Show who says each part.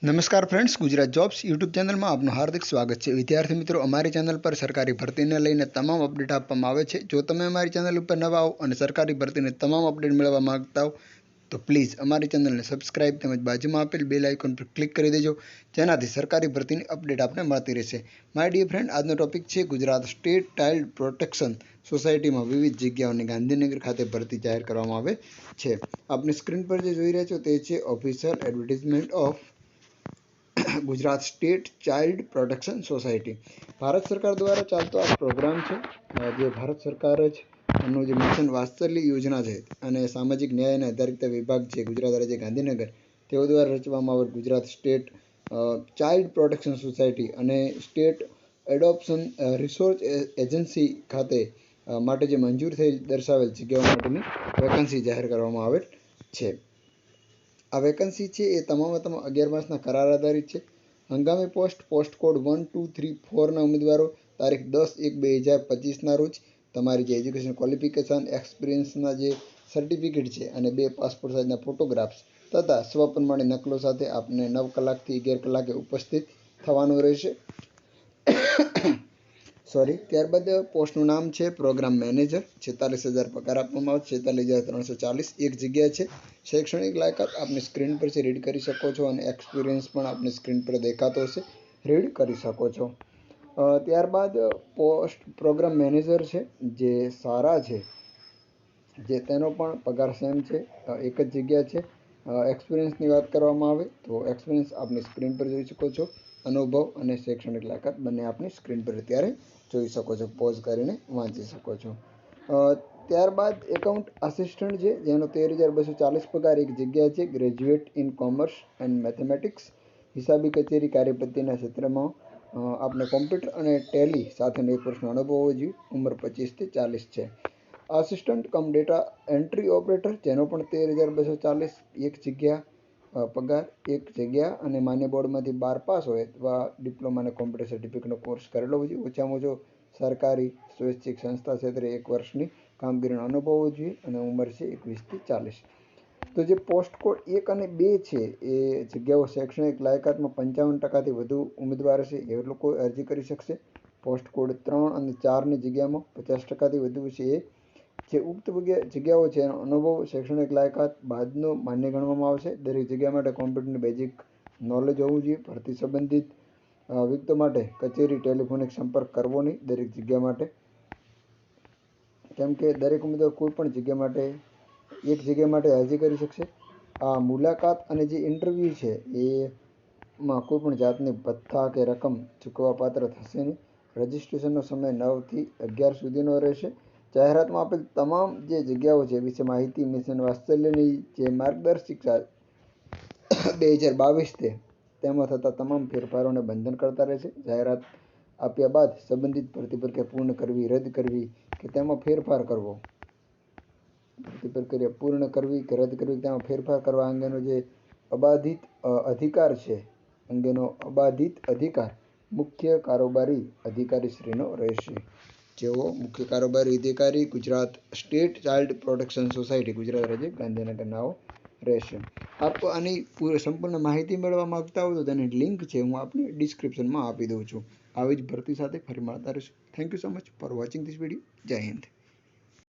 Speaker 1: નમસ્કાર friends, Gujarat jobs YouTube ચેનલમાં આપનું હાર્દિક સ્વાગત છે। વિદ્યાર્થી મિત્રો, અમારી ચેનલ પર સરકારી ભરતીને લઈને તમામ અપડેટ આપવામાં આવે છે। જો તમે અમારી ચેનલ ઉપર નવા હો અને સરકારી ભરતીની તમામ અપડેટ મેળવવા માંગતા હો તો પ્લીઝ અમારી ચેનલને સબસ્ક્રાઇબ તેમજ બાજુમાં આપેલ બેલ આઇકોન પર ક્લિક કરી દેજો, જેનાથી સરકારી ભરતીની અપડેટ આપને મળતી રહેશે। માય ડિયર ફ્રેન્ડ, આજનો ટોપિક છે ગુજરાત સ્ટેટ ચાઇલ્ડ પ્રોટેક્શન સોસાયટીમાં વિવિધ જગ્યાઓની ગાંધીનગર ખાતે ભરતી જાહેર કરવામાં આવે છે। આપની સ્ક્રીન પર જે જોઈ રહ્યા છો તે છે official advertisement of Gujarat state child protection society. Bharat સરકાર દ્વારા ચાલતો આ પ્રોગ્રામ છે, જે ભારત સરકાર જ એનું જે મિશન વાત્સલ્ય યોજના છે અને સામાજિક ન્યાય અને અધિકારિતા વિભાગ છે ગુજરાત રાજ્ય ગાંધીનગર, તેઓ દ્વારા રચવામાં આવેલ Gujarat state child protection society અને સ્ટેટ એડોપ્શન રિસોર્ચ એજન્સી ખાતે માટે જે મંજૂર થઈ દર્શાવેલ જગ્યાઓ માટેની વેકન્સી જાહેર કરવામાં આવેલ છે। આ વેકન્સી છે એ તમામ 11 માસના કરાર આધારિત છે। હંગામી પોસ્ટ કોડ 1234ના ઉમેદવારો તારીખ 10/1/2025ના રોજ તમારી જે એજ્યુકેશન ક્વોલિફિકેશન, એક્સપિરિયન્સના જે સર્ટિફિકેટ છે અને 2 પાસપોર્ટ સાઇઝના ફોટોગ્રાફ્સ તથા સ્વપ્રમાણિત નકલો સાથે આપને 9 કલાકથી 11 કલાકે ઉપસ્થિત થવાનું રહેશે। ત્યારબાદ પોસ્ટનું નામ છે પ્રોગ્રામ મેનેજર। 46,000 પગાર આપવામાં આવશે। 46,340 એક જગ્યા છે। શૈક્ષણિક લાયકાત આપની સ્ક્રીન પર છે, રીડ કરી શકો છો, અને એક્સપિરિયન્સ પણ આપની સ્ક્રીન પર દેખાતો હશે, રીડ કરી શકો છો। ત્યારબાદ પોસ્ટ પ્રોગ્રામ મેનેજર છે જે સારા છે, જે તેનો પણ પગાર સેમ છે, એક જ જગ્યા છે। એક્સપિરિયન્સની વાત કરવામાં આવે તો એક્સપિરિયન્સ આપની સ્ક્રીન પર જોઈ શકો છો, અનુભવ અને શૈક્ષણિક લાયકાત બંને આપની સ્ક્રીન પર અત્યારે જોઈ શકો છો, પોઝ કરીને વાંચી શકો છો। ત્યારબાદ એકાઉન્ટ આસિસ્ટન્ટ છે, જેનો 13,240 પગાર, એક જગ્યા છે, graduate in commerce and mathematics. હિસાબી કચેરી કાર્યપદ્ધતિના ક્ષેત્રમાં આપણે કોમ્પ્યુટર અને ટેલી સાથેનો 1 વર્ષનો અનુભવ હોવો જોઈએ। ઉંમર 25 થી 40 છે। આસિસ્ટન્ટ કમ ડેટા એન્ટ્રી ઓપરેટર, જેનો પણ 13,240 એક જગ્યા પગાર, એક જગ્યા, અને માન્ય બોર્ડમાંથી 12 પાસ હોય અથવા ડિપ્લોમા અને કોમ્પ્યુટર સર્ટિફિકેટનો કોર્સ કરેલો હોવો જોઈએ। ઓછામાં ઓછો સરકારી સ્વૈચ્છિક સંસ્થા ક્ષેત્રે 1 વર્ષની કામગીરીનો અનુભવ હોવો જોઈએ અને ઉંમર છે 21 થી 40। તો જે પોસ્ટ કોડ 1 અને 2 છે એ જગ્યાઓ શૈક્ષણિક લાયકાતમાં 55% વધુ ઉમેદવાર હશે એ લોકો અરજી કરી શકશે। પોસ્ટ કોડ 3 અને 4ની જગ્યામાં 50%થી વધુ છે એ જે ઉક્ત જગ્યાઓ છે એનો અનુભવ શૈક્ષણિક લાયકાત બાદનો માન્ય ગણવામાં આવશે। દરેક જગ્યા માટે કોમ્પ્યુટરની બેઝિક નોલેજ હોવું જોઈએ। ભરતી સંબંધિત વિગતો માટે કચેરી ટેલિફોનિક સંપર્ક કરવો નહીં દરેક જગ્યા માટે, કેમ કે દરેક ઉમેદવાર કોઈ પણ જગ્યા માટે એક જગ્યા માટે અરજી કરી શકશે। આ મુલાકાત અને જે ઇન્ટરવ્યૂ છે એમાં કોઈ પણ જાતની ભથ્થા કે રકમ ચૂકવવા પાત્ર થશે નહીં। રજિસ્ટ્રેશનનો સમય 9 થી 11 સુધીનો રહેશે। જાહેરાતમાં આપેલ તમામ જે જગ્યાઓ છે વિશે માહિતી મિશન વાત્સલ્યની જે માર્ગદર્શિકા 2022 છે તેમાં થતા તમામ ફેરફારોને બંધન કરતા રહેશે। જાહેરાત આપ્યા બાદ સંબંધિત ભરતી પ્રક્રિયા પૂર્ણ કરવી, રદ કરવી કે તેમાં ફેરફાર કરવો, ભરતી પ્રક્રિયા પૂર્ણ કરવી કે રદ કરવી, તેમાં ફેરફાર કરવા અંગેનો જે અબાધિત અધિકાર છે અંગેનો અબાધિત અધિકાર મુખ્ય કારોબારી અધિકારીશ્રીનો રહેશે। જેઓ મુખ્ય કારોબારી અધિકારી Gujarat state child protection society Gujarat રાજ્ય ગાંધીનગરના રહેશે। આપ આની સંપૂર્ણ માહિતી મેળવવા માંગતા હો તો તેની લિંક છે હું આપને ડિસ્ક્રિપ્શનમાં આપી દઉં છું। આવી જ ભરતી સાથે ફરી મળતા રહીશું। Thank you so much for watching this video. જય હિન્દ।